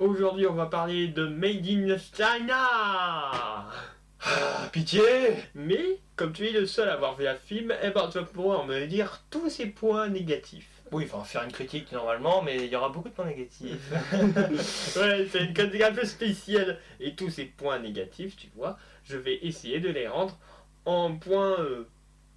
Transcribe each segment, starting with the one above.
Aujourd'hui, on va parler de Made in China. Pitié! Mais, comme tu es le seul à avoir vu un film, eh ben, tu vas pouvoir me dire tous ces points négatifs. Oui, enfin, faire une critique normalement, mais il y aura beaucoup de points négatifs. Ouais, c'est une critique un peu spéciale. Et tous ces points négatifs, tu vois, je vais essayer de les rendre en points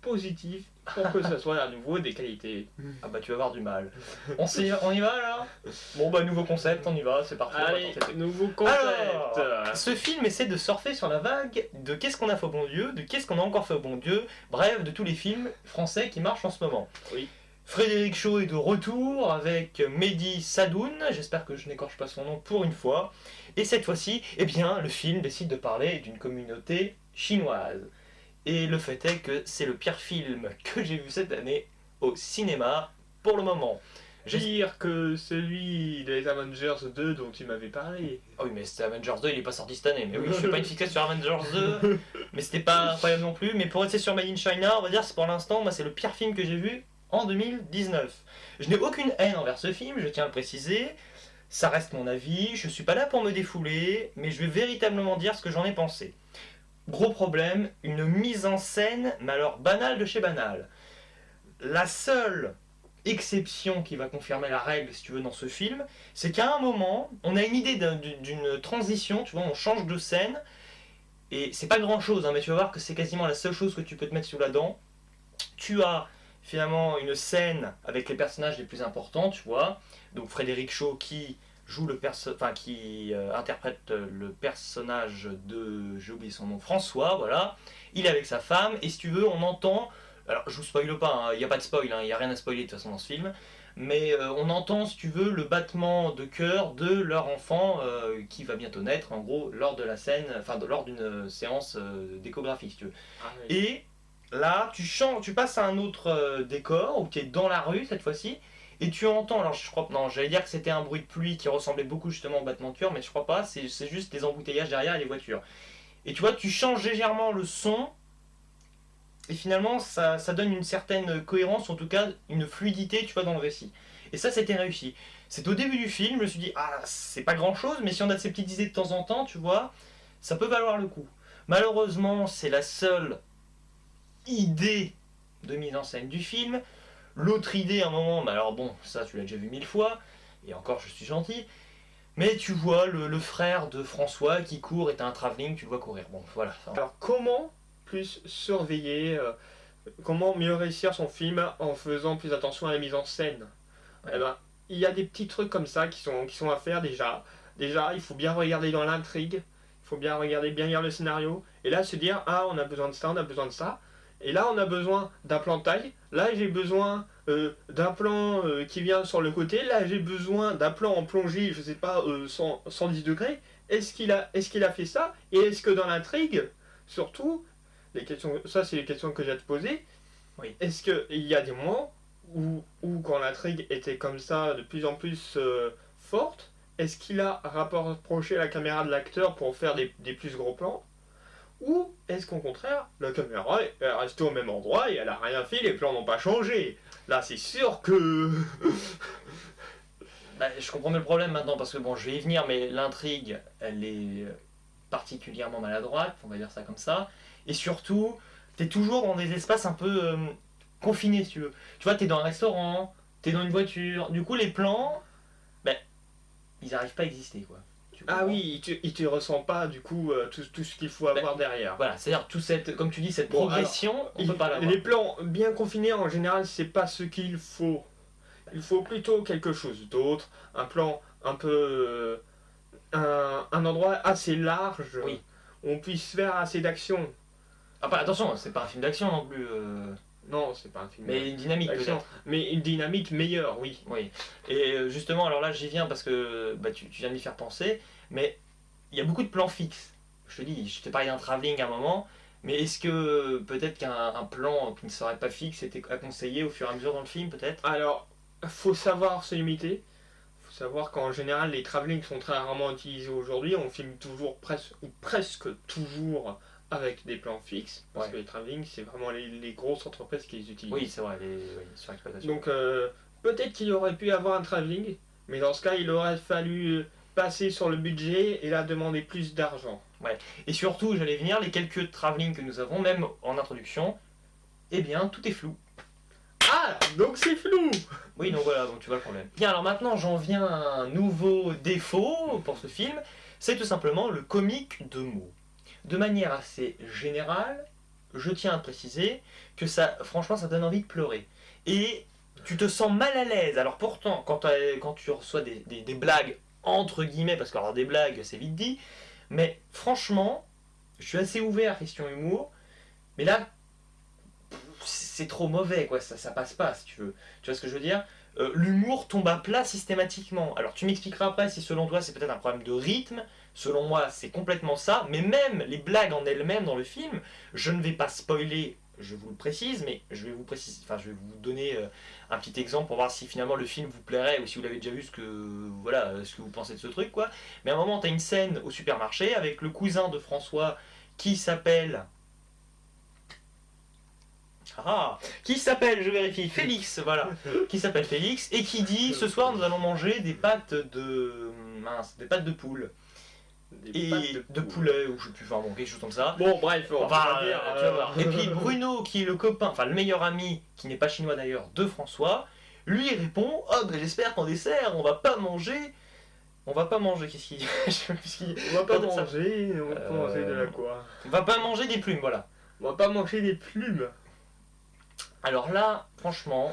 positifs pour que ça soit à nouveau des qualités. Ah bah tu vas avoir du mal. On y va alors? Bon bah nouveau concept, on y va, c'est parti. Allez, nouveau concept. Alors, ce film essaie de surfer sur la vague de qu'est-ce qu'on a fait au bon Dieu, de qu'est-ce qu'on a encore fait au bon Dieu, bref, de tous les films français qui marchent en ce moment. Oui. Frédéric Shaw est de retour avec Mehdi Sadoun, j'espère que je n'écorche pas son nom pour une fois. Et cette fois-ci, eh bien, le film décide de parler d'une communauté chinoise. Et le fait est que c'est le pire film que j'ai vu cette année au cinéma pour le moment. Pire que celui des Avengers 2 dont tu m'avais parlé. Ah oui, mais c'était Avengers 2, il est pas sorti cette année. Mais oui, je suis pas une fixette sur Avengers 2, mais c'était pas incroyable non plus. Mais pour rester sur Made in China, on va dire, c'est pour l'instant, moi, c'est le pire film que j'ai vu en 2019. Je n'ai aucune haine envers ce film, je tiens à le préciser. Ça reste mon avis, je suis pas là pour me défouler, mais je vais véritablement dire ce que j'en ai pensé. Gros problème, une mise en scène, mais alors banale de chez banal. La seule exception qui va confirmer la règle, si tu veux, dans ce film, c'est qu'à un moment, on a une idée d'une transition, tu vois, on change de scène, et c'est pas grand chose, hein, mais tu vas voir que c'est quasiment la seule chose que tu peux te mettre sous la dent. Tu as finalement une scène avec les personnages les plus importants, tu vois, donc Frédéric Shaw qui joue qui interprète le personnage de, j'ai oublié son nom, François, voilà. Il est avec sa femme, et si tu veux, on entend, alors je vous spoile pas, il n'y a pas de spoil, il n'y a rien à spoiler de toute façon dans ce film, mais on entend, si tu veux, le battement de cœur de leur enfant qui va bientôt naître, en gros, lors de la scène, lors d'une séance d'échographie, si tu veux. Ah, oui. Et là, tu passes à un autre décor, où tu es dans la rue cette fois-ci, et tu entends, alors je crois, non, j'allais dire que c'était un bruit de pluie qui ressemblait beaucoup justement au battement de cœur, mais je crois pas, c'est juste des embouteillages derrière et les voitures. Et tu vois, tu changes légèrement le son, et finalement ça donne une certaine cohérence, en tout cas une fluidité, tu vois, dans le récit. Et ça, c'était réussi. C'est au début du film, je me suis dit, ah, c'est pas grand chose, mais si on a de ces petites idées de temps en temps, tu vois, ça peut valoir le coup. Malheureusement, c'est la seule idée de mise en scène du film. L'autre idée à un moment, mais alors bon, ça tu l'as déjà vu 1000 fois, et encore je suis gentil, mais tu vois le frère de François qui court, et t'as un travelling, tu le vois courir. Bon, voilà. Alors, comment plus surveiller, comment mieux réussir son film en faisant plus attention à la mise en scène? Ouais. Eh ben, il y a des petits trucs comme ça qui sont à faire déjà. Déjà, il faut bien regarder dans l'intrigue, il faut bien regarder, bien lire le scénario, et là se dire, ah, on a besoin de ça, on a besoin de ça. Et là, on a besoin d'un plan de taille. Là, j'ai besoin d'un plan qui vient sur le côté. Là, j'ai besoin d'un plan en plongée, je sais pas, 110 degrés. Est-ce qu'il a fait ça? Et est-ce que dans l'intrigue, surtout, les questions, ça c'est les questions que j'ai à te poser. Oui. Est-ce qu'il y a des moments où quand l'intrigue était comme ça, de plus en plus forte, est-ce qu'il a rapproché la caméra de l'acteur pour faire des plus gros plans? Ou est-ce qu'au contraire, la caméra est restée au même endroit et elle a rien fait, les plans n'ont pas changé? Là, c'est sûr que... Bah, je comprends mieux le problème maintenant, parce que bon, je vais y venir, mais l'intrigue, elle est particulièrement maladroite, on va dire ça comme ça, et surtout, t'es toujours dans des espaces un peu confinés, si tu veux. Tu vois, t'es dans un restaurant, t'es dans une voiture, du coup les plans, ben, ils n'arrivent pas à exister, quoi. Tu Ah comprends? oui, il te ressent pas du coup tout ce qu'il faut avoir derrière. Voilà, c'est-à-dire tout cette, comme tu dis, cette Bon, progression, on peut pas l'avoir. Les plans bien confinés, en général, c'est pas ce qu'il faut. Il faut plutôt quelque chose d'autre, un plan un peu... un endroit assez large, Oui. où on puisse faire assez d'action. Ah, bah, attention, c'est pas un film d'action non plus, Non, c'est pas un film mais une dynamique d'action, peut-être. mais une dynamique meilleure, oui. Oui. Et justement, alors là, j'y viens parce que bah, tu viens de m'y faire penser, mais il y a beaucoup de plans fixes. Je te dis, je t'ai parlé d'un travelling à un moment, mais est-ce que peut-être qu'un plan qui ne serait pas fixe était à conseiller au fur et à mesure dans le film, peut-être? Alors, faut savoir se limiter. Faut savoir qu'en général, les travelling sont très rarement utilisés aujourd'hui. On filme toujours, presque toujours, avec des plans fixes. Parce Ouais. que les travelling, c'est vraiment les grosses entreprises qui les utilisent. Oui, c'est vrai, les surexploitations. Donc, peut-être qu'il aurait pu avoir un travelling, mais dans ce cas, il aurait fallu passer sur le budget et là demander plus d'argent. Et surtout, j'allais venir, les quelques travelling que nous avons, même en introduction, eh bien, tout est flou. Ah, donc c'est flou. Oui, donc voilà, donc tu vois le problème. Bien, alors maintenant, j'en viens à un nouveau défaut pour ce film, c'est tout simplement le comique de mots. De manière assez générale, je tiens à préciser que ça, franchement, ça donne envie de pleurer. Et tu te sens mal à l'aise. Alors pourtant, quand tu reçois des blagues, entre guillemets, parce que alors des blagues, c'est vite dit, mais franchement, je suis assez ouvert à question humour, mais là, c'est trop mauvais, quoi, ça passe pas, si tu veux. Tu vois ce que je veux dire? L'humour tombe à plat systématiquement. Alors tu m'expliqueras après si selon toi c'est peut-être un problème de rythme, selon moi c'est complètement ça, mais même les blagues en elles-mêmes dans le film, je ne vais pas spoiler, je vous le précise, mais je vais vous préciser, enfin je vais vous donner un petit exemple pour voir si finalement le film vous plairait ou si vous l'avez déjà vu, ce que vous pensez de ce truc, quoi. Mais à un moment tu as une scène au supermarché avec le cousin de François qui s'appelle... qui s'appelle, je vérifie, Félix, voilà, qui s'appelle Félix, et qui dit, ce soir nous allons manger des pâtes des pâtes de poule, Des et pattes de poulet, ou je sais plus, enfin bon, quelque chose comme ça. Bon, bref, on Enfin, va dire, tu vas voir. Et puis Bruno, qui est le copain, enfin le meilleur ami, qui n'est pas chinois d'ailleurs, de François, lui répond, oh ben j'espère qu'en dessert, on va pas manger, qu'est-ce qu'il dit? on va pas Quand ça- manger, on va pas manger de la quoi? On va pas manger des plumes, voilà. On va pas manger des plumes. Alors là, franchement,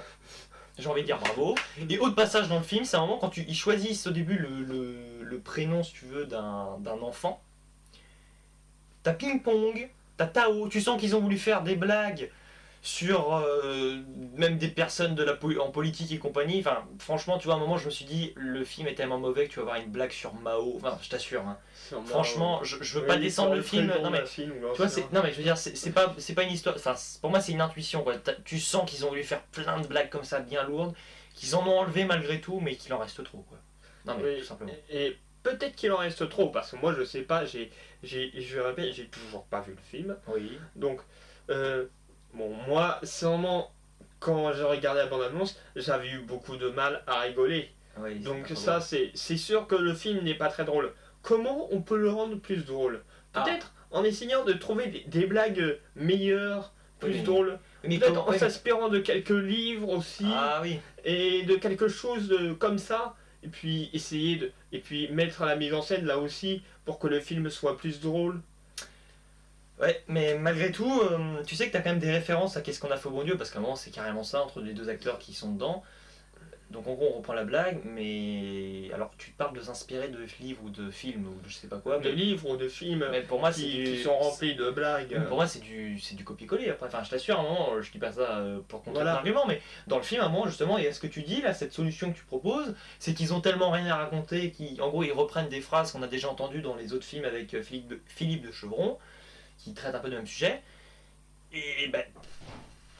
j'ai envie de dire bravo. Et autre passage dans le film, c'est un moment quand ils choisissent au début le prénom, si tu veux, d'un enfant. T'as Ping-Pong, t'as Tao, tu sens qu'ils ont voulu faire des blagues sur même des personnes en politique et compagnie. Enfin, franchement, tu vois, à un moment, je me suis dit, le film est tellement mauvais que tu vas avoir une blague sur Mao. Enfin, je t'assure, hein. Franchement, je veux pas descendre le film. Non mais, tu vois, non mais je veux dire, c'est pas une histoire. Enfin, pour moi, c'est une intuition, quoi. Tu sens qu'ils ont voulu faire plein de blagues comme ça, bien lourdes, qu'ils en ont enlevé malgré tout, mais qu'il en reste trop, quoi. Non mais, Oui, tout simplement. et peut-être qu'il en reste trop, parce que moi je sais pas, je répète, j'ai toujours pas vu le film. Oui. Donc, bon, moi, c'est vraiment, quand j'ai regardé la bande-annonce, j'avais eu beaucoup de mal à rigoler. Oui, c'est Donc pas ça, c'est sûr que le film n'est pas très drôle. Comment on peut le rendre plus drôle? Ah. Peut-être en essayant de trouver des blagues meilleures, plus Oui, mais- drôles. Mais Peut-être comment- en ouais, s'inspirant de quelques livres aussi, Ah oui. et de quelque chose comme ça. Et puis et puis mettre la mise en scène là aussi pour que le film soit plus drôle. Ouais, mais malgré tout, tu sais que t'as quand même des références à Qu'est-ce qu'on a fait au bon Dieu, parce qu'à un moment c'est carrément ça entre les deux acteurs qui sont dedans. Donc en gros on reprend la blague, mais alors tu parles de s'inspirer de livres ou de films ou de je sais pas quoi, De livres ou de films mais pour moi c'est qui du... sont remplis de blagues. Pour moi c'est du copier-coller après. Enfin je t'assure, à un moment, je dis pas ça pour contrer Voilà. ton argument, mais dans le film à un moment justement, il y a ce que tu dis là, cette solution que tu proposes, c'est qu'ils ont tellement rien à raconter qu'en gros ils reprennent des phrases qu'on a déjà entendues dans les autres films avec Philippe de Chevron, qui traite un peu du même sujet. Et ben,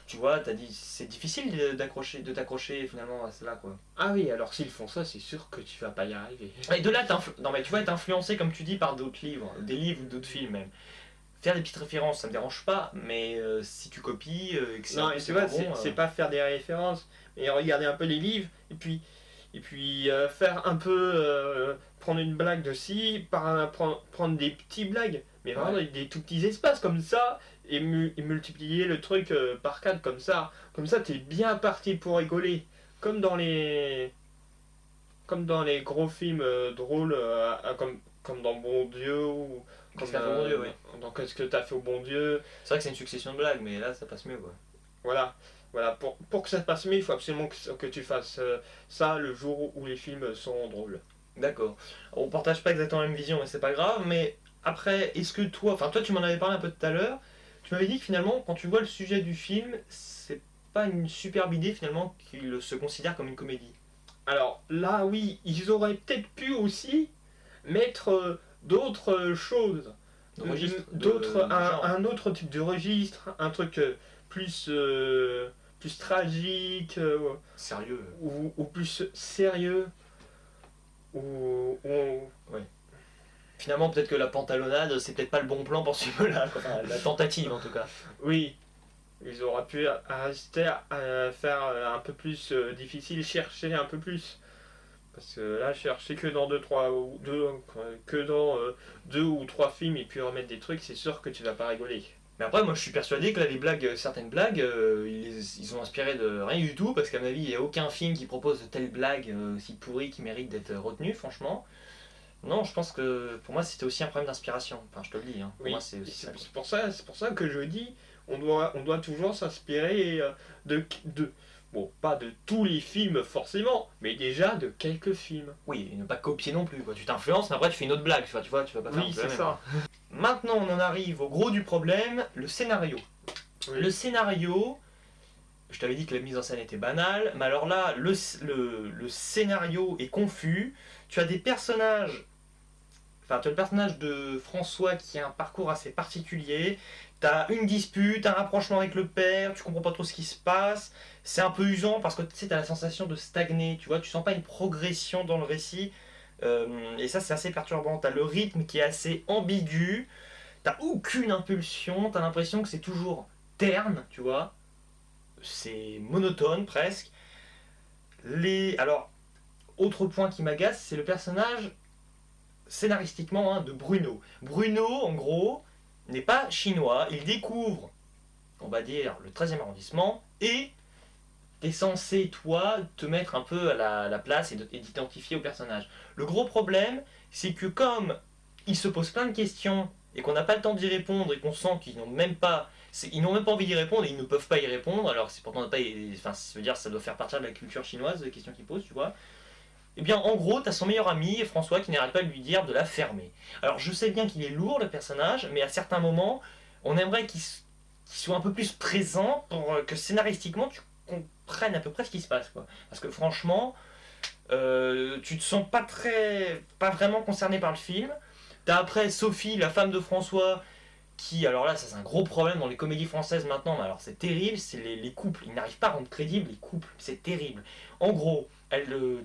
tu vois, t'as dit, c'est difficile de t'accrocher finalement à cela, quoi. Ah oui, alors s'ils font ça, c'est sûr que tu vas pas y arriver. Et de là, non mais tu vas être influencé, comme tu dis, par d'autres livres, des livres ou d'autres films même. Faire des petites références, ça me dérange pas, mais si tu copies et que c'est Non, un peu et tu vois, pas bon, c'est pas faire des références, mais regarder un peu les livres, et puis faire un peu, prendre une blague de ci, prendre des petits blagues, mais vraiment Ouais. des tout petits espaces comme ça, et multiplier le truc par 4 comme ça. Comme ça, t'es bien parti pour rigoler. Comme dans les, comme dans les gros films drôles, comme dans Bon Dieu, ou Qu'est-ce qu'a fait Bon Dieu, oui. dans Qu'est-ce que t'as fait au bon Dieu. C'est vrai que c'est une succession de blagues, mais là ça passe mieux, quoi. Voilà, voilà. Pour que ça se passe mieux, il faut absolument que tu fasses ça le jour où les films sont drôles. D'accord. On partage pas exactement la même vision, mais c'est pas grave. Mais après, est-ce que toi, enfin toi tu m'en avais parlé un peu tout à l'heure, tu m'avais dit que finalement, quand tu vois le sujet du film, c'est pas une superbe idée finalement qu'il se considère comme une comédie. Alors là, oui, ils auraient peut-être pu aussi mettre d'autres choses, De registre, un autre type de registre, un truc plus tragique sérieux. ou plus sérieux. Ou Finalement, peut-être que la pantalonnade, c'est peut-être pas le bon plan pour ce film-là, quoi. Enfin, la tentative en tout cas. oui, ils auraient pu rester à faire un peu plus difficile, chercher un peu plus. Parce que là, chercher que dans deux ou trois films et puis remettre des trucs, c'est sûr que tu vas pas rigoler. Mais après, moi je suis persuadé que là, les blagues, certaines blagues, ils ont inspiré de rien du tout, parce qu'à mon avis, il n'y a aucun film qui propose de telles blagues aussi pourries qui méritent d'être retenues, franchement. Non, je pense que pour moi c'était aussi un problème d'inspiration. Enfin, je te le dis, hein. Pour Oui, moi c'est et aussi ça. c'est pour ça que je dis, on doit toujours s'inspirer de, bon, pas de tous les films forcément, mais déjà de quelques films. Oui, et ne pas copier non plus, quoi. Tu t'influences, mais après tu fais une autre blague, tu vois, tu vas pas faire Oui, un peu la c'est même. ça. Maintenant, on en arrive au gros du problème, le scénario. Oui. Le scénario, je t'avais dit que la mise en scène était banale, mais alors là, le scénario est confus. Tu as des personnages. Enfin, tu as le personnage de François qui a un parcours assez particulier. Tu as une dispute, un rapprochement avec le père, tu comprends pas trop ce qui se passe. C'est un peu usant parce que tu sais, tu as la sensation de stagner, tu vois, tu sens pas une progression dans le récit. Et ça, c'est assez perturbant. Tu as le rythme qui est assez ambigu, t'as aucune impulsion, t'as l'impression que c'est toujours terne, tu vois. C'est monotone presque. Alors, autre point qui m'agace, c'est le personnage scénaristiquement de Bruno. Bruno, en gros, n'est pas chinois, il découvre, on va dire, le 13e arrondissement, et t'es censé, toi, te mettre un peu à la place et d'identifier au personnage. Le gros problème, c'est que comme il se pose plein de questions, et qu'on n'a pas le temps d'y répondre, et qu'on sent qu'ils n'ont même pas... Ils n'ont même pas envie d'y répondre, et ils ne peuvent pas y répondre, alors c'est pourtant pas... Enfin, ça veut dire ça doit faire partie de la culture chinoise, les questions qu'ils posent, tu vois. Eh bien, en gros, t'as son meilleur ami, François, qui n'arrête pas de lui dire de la fermer. Alors, je sais bien qu'il est lourd, le personnage, mais à certains moments, on aimerait qu'il soit un peu plus présent pour que scénaristiquement, tu comprennes à peu près ce qui se passe, quoi. Parce que franchement, tu te sens pas vraiment concerné par le film. T'as après Sophie, la femme de François, qui, alors là, ça c'est un gros problème dans les comédies françaises maintenant, mais alors c'est terrible, c'est les couples, ils n'arrivent pas à rendre crédibles les couples, c'est terrible. En gros,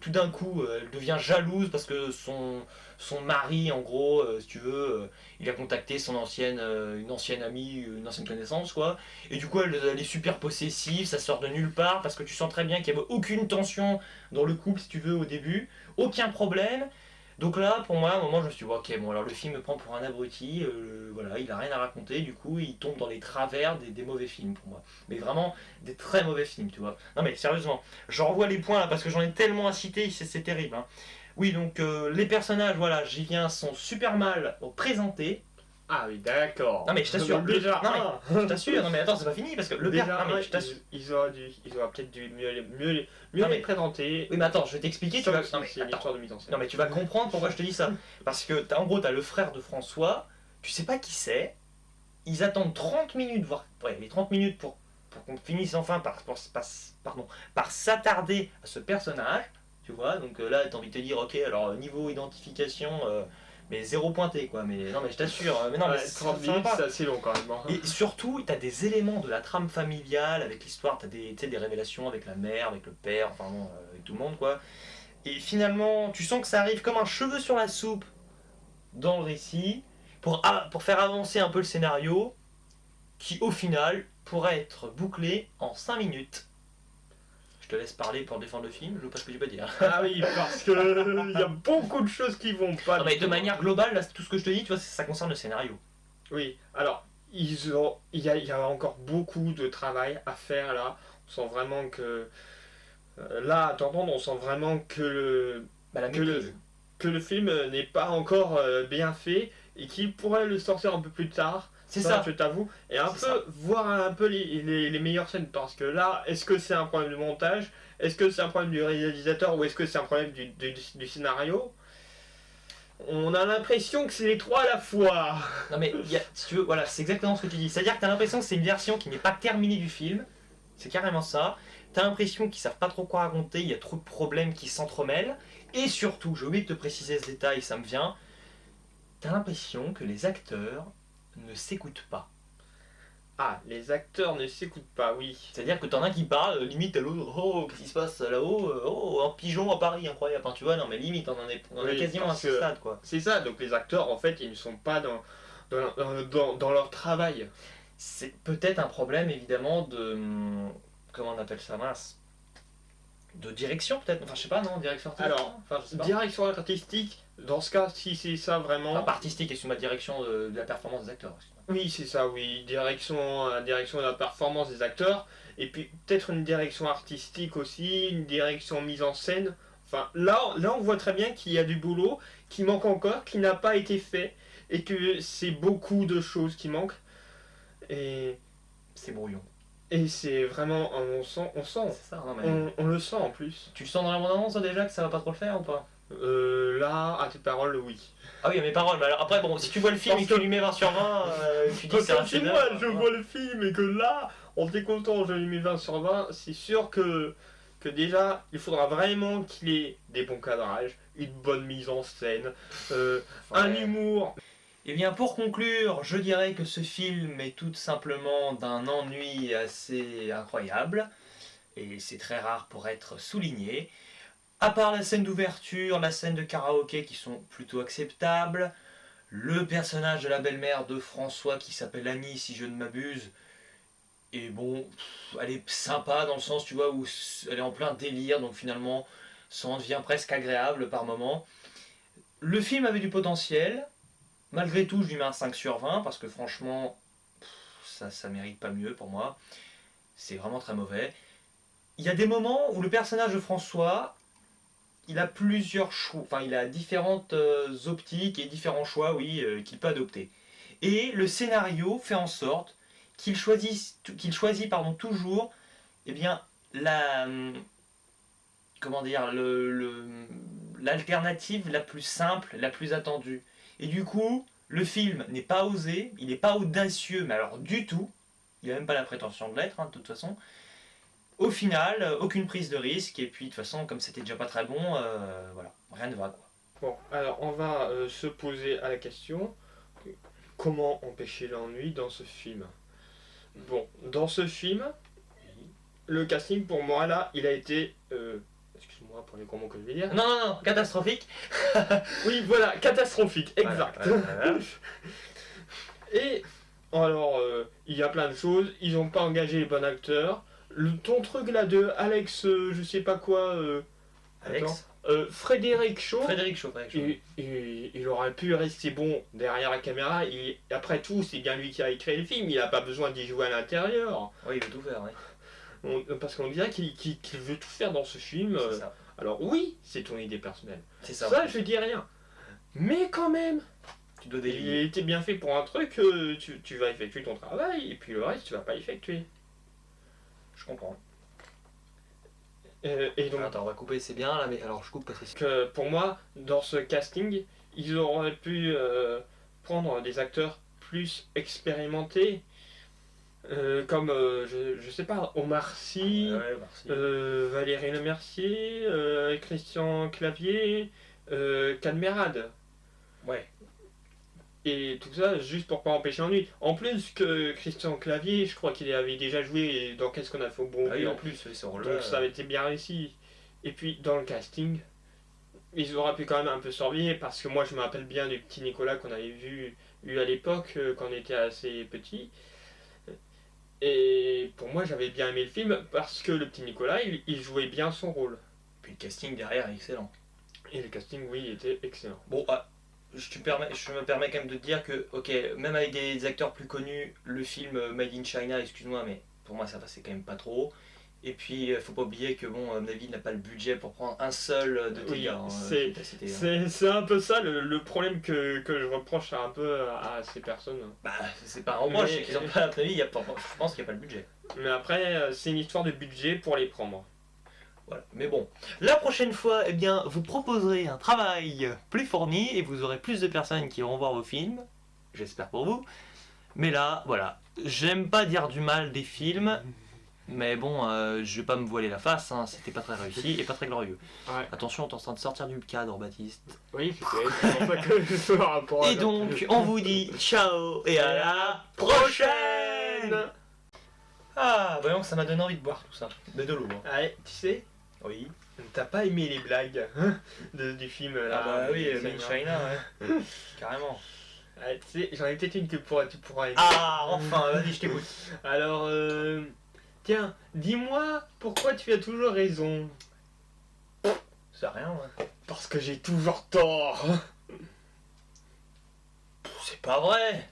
tout d'un coup, elle devient jalouse parce que son mari, en gros, si tu veux, il a contacté une ancienne amie, une ancienne connaissance, quoi. Et du coup, elle est super possessive, ça sort de nulle part parce que tu sens très bien qu'il n'y avait aucune tension dans le couple, si tu veux, au début, aucun problème. Donc là, pour moi, à un moment, je me suis dit, ok, bon, alors le film me prend pour un abruti, voilà, il a rien à raconter, du coup, il tombe dans les travers des mauvais films pour moi. Mais vraiment, des très mauvais films, tu vois. Non mais sérieusement, je revois les points là parce que j'en ai tellement à citer, c'est terrible. Hein. Oui, donc les personnages, voilà, j'y viens, sont super mal présentés. Ah oui, d'accord. Non mais je t'assure, Déjà, non mais je t'assure, non mais attends, c'est pas fini parce que le déjà, père. Non mais je t'assure. ils auraient peut-être dû mieux Non, les mais- présenter. Oui mais attends, je vais t'expliquer, tu Sauf vas. si Non mais c'est une attends. histoire de mise en scène. Non mais tu vas comprendre pourquoi je te dis ça. Parce que en gros, t'as le frère de François, tu sais pas qui c'est, ils attendent 30 minutes, voire ouais, les 30 minutes pour qu'on finisse enfin par s'attarder à ce personnage, tu vois, donc là t'as envie de te dire, ok, alors niveau identification, mais zéro pointé quoi, mais non mais je t'assure, mais non mais Ouais, ça 30 va minutes, pas. c'est assez long quand même. Hein. Et surtout, t'as des éléments de la trame familiale avec l'histoire, t'as tu sais, des révélations avec la mère, avec le père, enfin bon, avec tout le monde quoi. Et finalement, tu sens que ça arrive comme un cheveu sur la soupe dans le récit pour faire avancer un peu le scénario qui, au final, pourrait être bouclé en 5 minutes. Je te laisse parler pour défendre le film, je vois pas ce que tu peux dire. Ah oui, parce que il y a beaucoup de choses qui vont pas. Non, mais de manière globale, là, tout ce que je te dis, tu vois, ça concerne le scénario. Oui, alors, il y a encore beaucoup de travail à faire là. On sent vraiment que. Là, à t'entendre, on sent vraiment Bah, la que le, maîtrise. que le film n'est pas encore bien fait et qu'il pourrait le sortir un peu plus tard. C'est ça. Je t'avoue. Et un C'est peu ça. voir un peu les meilleures scènes. Parce que là, est-ce que c'est un problème de montage? Est-ce que c'est un problème du réalisateur? Ou est-ce que c'est un problème du scénario? On a l'impression que c'est les trois à la fois. Non, mais si tu veux, voilà, c'est exactement ce que tu dis. C'est-à-dire que t'as l'impression que c'est une version qui n'est pas terminée du film. C'est carrément ça. T'as l'impression qu'ils savent pas trop quoi raconter, il y a trop de problèmes qui s'entremêlent. Et surtout, j'ai oublié de te préciser ce détail, ça me vient. T'as l'impression que les acteurs ne s'écoutent pas. Ah, les acteurs ne s'écoutent pas, oui. C'est-à-dire que t'en as qui parlent, limite à l'autre, oh, qu'est-ce qui se passe là-haut, oh, un pigeon à Paris, incroyable. Enfin, tu vois, non, mais limite, on en est Oui, quasiment à parce ce que- stade, quoi. C'est ça, donc les acteurs, en fait, ils ne sont pas dans leur travail. C'est peut-être un problème, évidemment, de. Comment on appelle ça, mince? de direction peut-être. Enfin, je sais pas, non, direction artistique. Alors, enfin, je sais pas. direction artistique, dans ce cas, si c'est ça vraiment. Enfin, pas artistique, excuse-moi, direction de la performance des acteurs. Excuse-moi. Oui, c'est ça, oui. Direction de la performance des acteurs. Et puis peut-être une direction artistique aussi, une direction mise en scène. Enfin, là on voit très bien qu'il y a du boulot qui manque encore, qui n'a pas été fait. Et que c'est beaucoup de choses qui manquent. Et, C'est brouillon. et c'est vraiment. On sent. C'est ça, non mais. On le sent en plus. Tu le sens dans la bande-annonce déjà que ça va pas trop le faire ou pas? Là, à tes paroles, oui. Ah oui, à mes paroles, mais alors après, bon, si tu vois le film Parce et que tu que- lui mets 20 sur 20, tu dis que c'est un Si chef-d'œuvre, moi je voilà. vois le film et que là, on est content, je lui mets 20 sur 20, c'est sûr que déjà, il faudra vraiment qu'il ait des bons cadrages, une bonne mise en scène, un Ouais. humour. Eh bien, pour conclure, je dirais que ce film est tout simplement d'un ennui assez incroyable, et c'est très rare pour être souligné. À part la scène d'ouverture, la scène de karaoké qui sont plutôt acceptables, le personnage de la belle-mère de François qui s'appelle Annie, si je ne m'abuse, et bon, elle est sympa dans le sens, tu vois, où elle est en plein délire, donc finalement, ça en devient presque agréable par moments. Le film avait du potentiel. Malgré tout, je lui mets un 5 sur 20 parce que franchement, ça mérite pas mieux pour moi. C'est vraiment très mauvais. Il y a des moments où le personnage de François, il a plusieurs choix, enfin il a différentes optiques et différents choix, oui, qu'il peut adopter. Et le scénario fait en sorte qu'il choisit toujours, eh bien, comment dire, l'alternative la plus simple, la plus attendue. Et du coup, le film n'est pas osé, il n'est pas audacieux, mais alors du tout. Il n'a même pas la prétention de l'être, hein, de toute façon. Au final, aucune prise de risque, et puis de toute façon, comme c'était déjà pas très bon, voilà, rien ne va quoi. Bon, alors on va se poser à la question, comment empêcher l'ennui dans ce film? Bon, dans ce film, le casting pour moi là, il a été... excuse-moi pour les gros mots que je vais dire. Non, non, non, catastrophique. Oui, voilà, catastrophique, exact. Voilà. Et alors, il y a plein de choses, ils n'ont pas engagé les bons acteurs. Ton truc là de Alex, je sais pas quoi, Alex. Frédéric Shaw, Frédéric Shaw. il aurait pu rester bon derrière la caméra. Après tout, c'est bien lui qui a écrit le film, il n'a pas besoin d'y jouer à l'intérieur. Oui, il veut tout faire, oui. Parce qu'on dirait qu'il veut tout faire dans ce film. C'est ça. Alors oui, c'est ton idée personnelle. C'est ça. Ça, je dis rien. Mais quand même, Tu dois il délier. était bien fait pour un truc, tu vas effectuer ton travail, et puis le reste, tu vas pas effectuer. Je comprends. Et donc, Attends, on va couper, c'est bien là, mais alors je coupe parce que c'est. que pour moi, dans ce casting, ils auraient pu prendre des acteurs plus expérimentés, comme, je sais pas, Omar Sy, Ouais, merci. Valérie Lemercier, Christian Clavier, Cadmerade. Ouais. Et tout ça juste pour pas empêcher l'ennui. En plus que Christian Clavier, je crois qu'il avait déjà joué dans Qu'est-ce qu'on a fait au bon Ah oui, Dieu. en plus, ce rôle-là. Donc ça avait été bien réussi. Et puis dans le casting, ils auraient pu quand même un peu surveiller parce que moi je me rappelle bien du petit Nicolas qu'on avait vu à l'époque quand on était assez petit. Et pour moi j'avais bien aimé le film parce que le petit Nicolas il jouait bien son rôle. Puis le casting derrière est excellent. Et le casting oui était excellent. Bon, je me permets quand même de te dire que, ok, même avec des acteurs plus connus, le film Made in China, excuse-moi, mais pour moi ça passait quand même pas trop. Et puis, faut pas oublier que, bon, Navid n'a pas le budget pour prendre un seul de tes Oui, gars. Hein, c'est- c'était- C'est un peu ça le problème que je reproche un peu à ces personnes. Bah, c'est pas un reproche, Mais- c'est qu'ils ont pas, à mon avis, je pense qu'il n'y a pas le budget. Mais après, c'est une histoire de budget pour les prendre. Voilà. Mais bon, la prochaine fois, eh bien, vous proposerez un travail plus fourni et vous aurez plus de personnes qui vont voir vos films. J'espère pour vous. Mais là, voilà. J'aime pas dire du mal des films, mais bon, je vais pas me voiler la face, hein, c'était pas très réussi et pas très glorieux. Ouais. Attention, on est en train de sortir du cadre, Baptiste. Oui, c'est pour ça que je fais un rapport à Et donc, on vous dit ciao et à la prochaine. Ah, voyons que ça m'a donné envie de boire tout ça. Mais de l'eau. Hein. Ouais, tu sais, Oui. t'as pas aimé les blagues hein, du film là. Ah bah oui, Made in Made in China, ouais. Carrément. Ouais, tu sais, j'en ai peut-être une que tu pourras aimer. Ah, enfin, vas-y, je t'écoute. Alors, tiens, dis-moi pourquoi tu as toujours raison. C'est rien, ouais. Parce que j'ai toujours tort. C'est pas vrai.